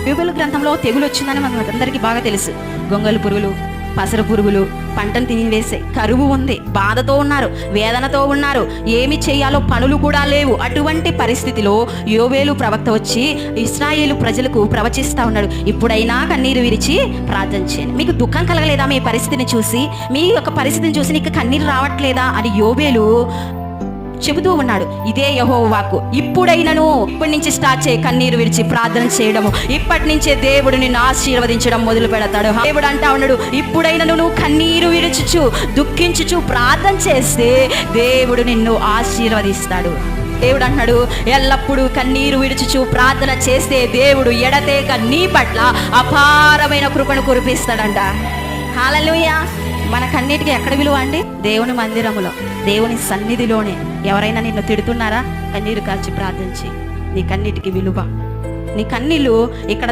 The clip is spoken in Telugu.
యోబేలు గ్రంథంలో తెగులు వచ్చిందని మనకందరికీ బాగా తెలుసు. గొంగళి పురుగులు, పసర పురుగులు పంటను తినివేసే, కరువు ఉంది, బాధతో ఉన్నారు, వేదనతో ఉన్నారు, ఏమి చేయాలో పనులు కూడా లేవు. అటువంటి పరిస్థితిలో యోబేలు ప్రవక్త వచ్చి ఇశ్రాయేలు ప్రజలకు ప్రవచిస్తూ ఉన్నాడు. ఇప్పుడైనా కన్నీరు విరిచి ప్రార్థన చేయండి. మీకు దుఃఖం కలగలేదా మీ పరిస్థితిని చూసి? మీ యొక్క పరిస్థితిని చూసి నీకు కన్నీరు రావట్లేదా అని యోబేలు చెబుతూ ఉన్నాడు. ఇదే యెహోవా వాక్కు. ఇప్పుడైనను, ఇప్పటి నుంచి స్టార్ట్ చేయి కన్నీరు విడిచి ప్రార్థన చేయడము. ఇప్పటి నుంచే దేవుడు నిన్ను ఆశీర్వదించడం మొదలు పెడతాడు. దేవుడు అంటా ఉన్నాడు, ఇప్పుడైనను నువ్వు కన్నీరు విడుచుచు దుఃఖించుచు ప్రార్థన చేస్తే దేవుడు నిన్ను ఆశీర్వదిస్తాడు. దేవుడు అంటున్నాడు, ఎల్లప్పుడూ కన్నీరు విడుచుచు ప్రార్థన చేస్తే దేవుడు ఎడతేక నీ పట్ల అపారమైన కృపను కురిపిస్తాడంట. హల్లెలూయా. మన కన్నీటికి ఎక్కడ విలువ అండి? దేవుని మందిరములో, దేవుని సన్నిధిలోనే. ఎవరైనా నిన్ను తిడుతున్నారా? కన్నీరు కార్చి ప్రార్థించి నీ కన్నీటికి విలువ. నీ కన్నీళ్ళు ఇక్కడ